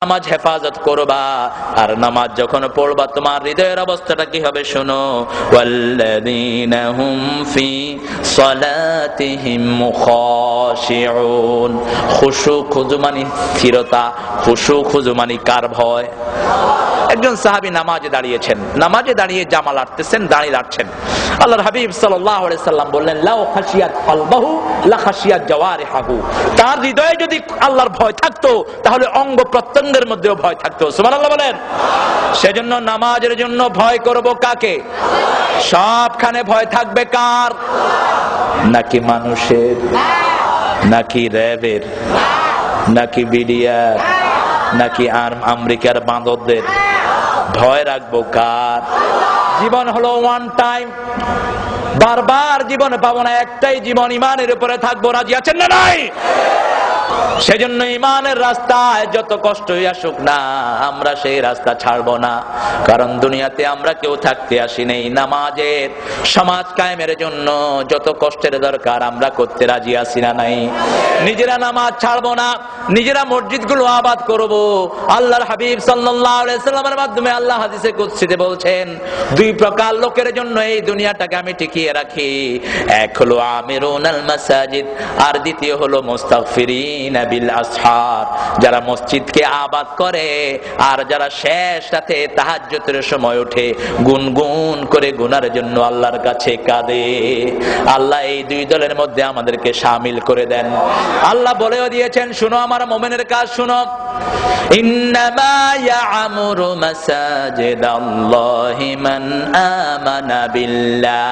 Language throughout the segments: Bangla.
নামাজ হেফাজত করবা, আর নামাজ যখন পড়বা তোমার হৃদয়ের অবস্থাটা কি হবে শোনো। ওয়াল্লাযীনা হুম ফি সালাতিহিম খাশিউন। খুশু খুজু মানে স্থিরতা, খুশু খুজু মানে কার ভয়। একজন সাহাবী নামাজে দাঁড়িয়েছেন, নামাজে দাঁড়িয়ে জামা লাড়তেছেন, দাড়ি লাড়ছেন। আল্লাহর হাবিব সাল্লাল্লাহু আলাইহি সাল্লাম বললেন, লাউ খাশিয়াত কলবাহু লা খাশিয়াত জাওয়ারিহু। তার হৃদয়ে যদি আল্লাহর ভয় থাকতো তাহলে অঙ্গ প্রত্যঙ্গের মধ্যেও ভয় থাকতো। সুবহানাল্লাহ বলেন। সেজন্য নামাজের জন্য ভয় করব কাকে? সবখানে ভয় থাকবে কার? নাকি মানুষের, নাকি র্যাবের, নাকি বিডিআর, নাকি আমেরিকার বাঁদরদের? ভয় রাখবো কার? জীবন হলো ওয়ান টাইম, বারবার জীবন পাবো না, একটাই জীবন, ইমানের উপরে থাকবো। রাজি আছেন না নাই? সেজন্য ইমানের রাস্তায় যত কষ্টই আসুক না, আমরা সেই রাস্তা ছাড়বো না। কারণ দুনিয়াতে আমরা কেউ থাকতে আসি নেই, নামাজের সমাজ কায়েমের জন্য যত কষ্টের দরকার আমরা করতে রাজি আছি না নাই? নিজেরা নামাজ ছাড়বো না, নিজেরা মসজিদগুলো আবাদ করব। আল্লাহর হাবিব সাল্লাল্লাহু আলাইহি সাল্লামের মাধ্যমে আল্লাহ হাদিসে কুদসিতে বলছেন, দুই প্রকার লোকের জন্য এই দুনিয়াটাকে আমি টিকিয়ে রাখি। এক হলো আমিরুনাল মাসাজিদ, আর দ্বিতীয় হলো মুস্তাগফিরিন বিল আসহার, যারা মসজিদকে আবাদ করে আর যারা শেষ রাতে তাহাজ্জুদের সময় উঠে গুনগুন করে গুনার জন্য আল্লাহর কাছে কাঁদে। আল্লাহ এই দুই দলের মধ্যে আমাদেরকে শামিল করে দেন। আল্লাহ বলেও দিয়েছেন, শুনো আমার মুমিনের কাজ শুনো, ইন্নামা ইয়া'মুরু মাসাজিদাল্লাহি মান আমানা বিল্লাহ।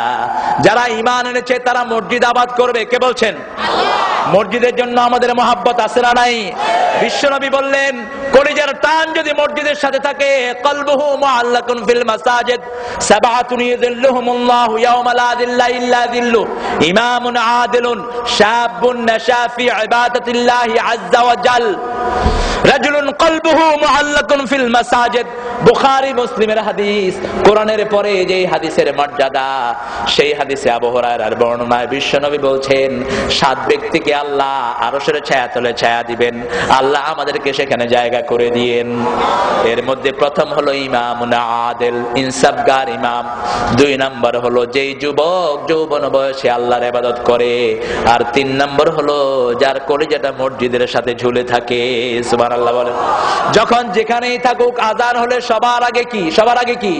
যারা ঈমান এনেছে তারা মসজিদ আবাদ করবে। কে বলছেন? মসজিদের জন্য আমাদের মহাব্বত আছে না নাই? বিশ্বনবী বললেন, কলিজার টান যদি মসজিদের সাথে থাকে, কলবুহু মুআল্লাকুন ফিল মাসাজিদ সাবআতুন ইয়াযিল্লুহুমুল্লাহু ইয়াওমা লা যিল্লা ইল্লা যিল্লু, ইমামুন আদিলুন শাবুন নাশা ফি ইবাদাতিল্লাহি আযজা ওয়া জাল, রাজুলুন কলবুহু মুআল্লাকুন ফিল মাসাজিদ। বুখারী মুসলিমের হাদিস। কোরআনের পরে যে হাদিসের মর্যাদা, সেই হাদিসে আবু হুরায়রার বর্ণনায় বিশ্বনবী বলছেন, 7 ব্যক্তিকে আল্লাহ আরশের ছায়াতলে ছায়া দিবেন। আল্লাহ আমাদেরকে সেখানে জায়গা করে দিয়েন। এর মধ্যে প্রথম হলো ইমামুন আদিল, ইনসাফগার ইমাম। 2 নম্বর হলো যেই যুবক যৌবন বয়সে আল্লাহর ইবাদত করে। আর 3 নম্বর হলো যার কলিজাটা মসজিদের সাথে ঝুলে থাকে। সুবহানাল্লাহ বলেন। যখন যেখানেই থাকুক, আযান হলে সবার আগে কি? সবার আগে কি?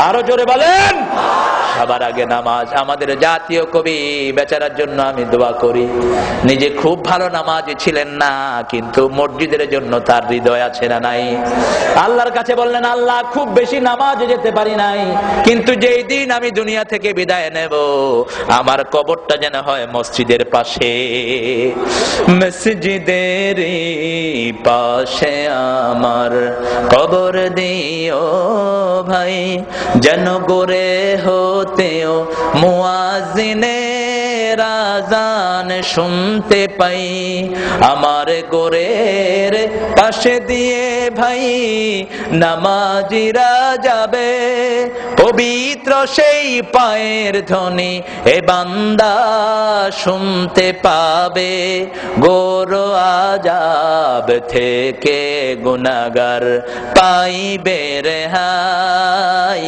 আরো জোরে বলেন। সবার আগে নামাজ। আমাদের জাতীয় কবি বেচারার জন্য আমি দোয়া করি, নিজে খুব ভালো নামাজি ছিলেন না, কিন্তু মসজিদের জন্য তার হৃদয় আছে না নাই? আল্লাহর কাছে বললেন, আল্লাহ খুব বেশি নামাজে যেতে পারি নাই, কিন্তু যেই দিন আমি দুনিয়া থেকে বিদায় নেব, আমার কবরটা যেন হয় মসজিদের পাশে। মসজিদের পাশে আমার কবর দিও ভাই, যেন গোরে হতেও মুয়াজ্জিনের আযান শুনতে পাই। আমার গোরের পাশে দিয়ে ভাই নামাজিরা যাবে, পবিত্র সেই পায়ের ধ্বনি এ বান্দা শুনতে পাবে। গোর আযাব থেকে গুনাহগার পাইবে রেহাই,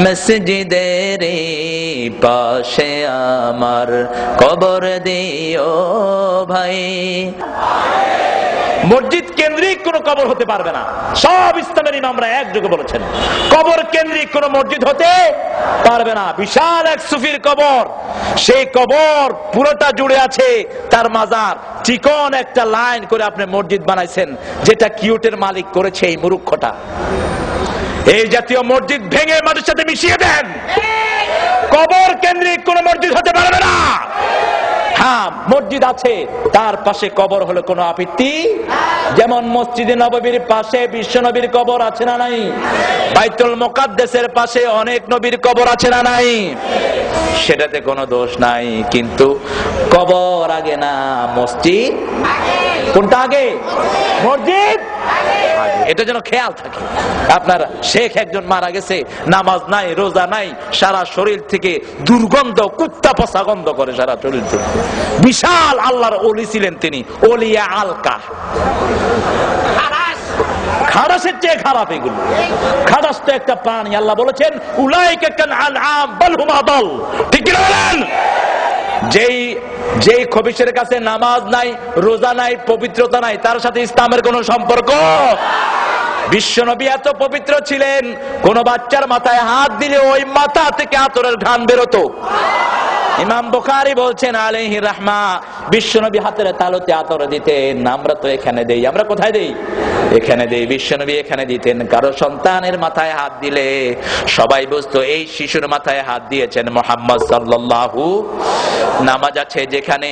মসজিদের পাশে আমার কবর দিও ভাই। মসজিদ কেন্দ্রিক কোন কবর হতে পারবে না। সব ইসলামের ইমামরা একযোগে বলেছেন, কবর কেন্দ্রিক কোন মসজিদ হতে পারবে না। বিশাল এক সুফির কবর, সেই কবর পুরোটা জুড়ে আছে তার মাজার। চিকন একটা লাইন করে আপনি মসজিদ বানাইছেন, যেটা কিউটের মালিক করেছে এই মূর্খটা। এই জাতীয় মসজিদ ভেঙে মাটির সাথে মিশিয়ে দেন। কবর কেন্দ্রিক কোন মসজিদ হতে পারবে না। হ্যাঁ, মসজিদ আছে, তার পাশে কবর হলো কোনো আপত্তি। যেমন মসজিদে নববীর পাশে বিশ্ব নবীর কবর আছে না নাই? বাইতুল মুকাদ্দাসের পাশে অনেক নবীর কবর আছে না নাই? সেটাতে কোনো দোষ নাই, কিন্তু কবর আগে না মসজিদ? কোনটা আগে? মসজিদ আগে। এটা যেন খেয়াল থাকে। আপনার শেখ একজন মারা গেছে, নামাজ নাই, রোজা নাই, সারা শরীর থেকে দুর্গন্ধ, কুত্তা পচা গন্ধ করে সারা শরীর থেকে। বিশাল আল্লাহর ওলি ছিলেন তিনি, ওলিয়া আলকা। খাটাসের চেয়ে খারাপ এগুলো। খাটাস তো একটা প্রাণী, আল্লাহ বলেছেন উলাইকা কাল আনআম বাল হুম আদাল। ঠিক কি বলেন? যেই খবিশের কাছে নামাজ নাই, রোজা নাই, পবিত্রতা নাই, তার সাথে ইসলামের কোন সম্পর্ক। বিশ্বনবী এত পবিত্র ছিলেন, কোন বাচ্চার মাথায় হাত দিলে ওই মাথা থেকে আতরের ঘ্রাণ বেরোতো। ইমাম বুখারী বলছেন আলাইহি রাহমা, বিশ্বনবী হাতের তালুতে আতর দিতেন। আমরা তো এখানে দেই, আমরা কোথায় দেই? এখানে দেই। বিশ্বনবী এখানে দিতেন। কারো সন্তানের মাথায় হাত দিলে সবাই বুঝতো এই শিশুর মাথায় হাত দিয়েছেন মুহাম্মদ সাল্লাল্লাহু। নামাজ আছে যেখানে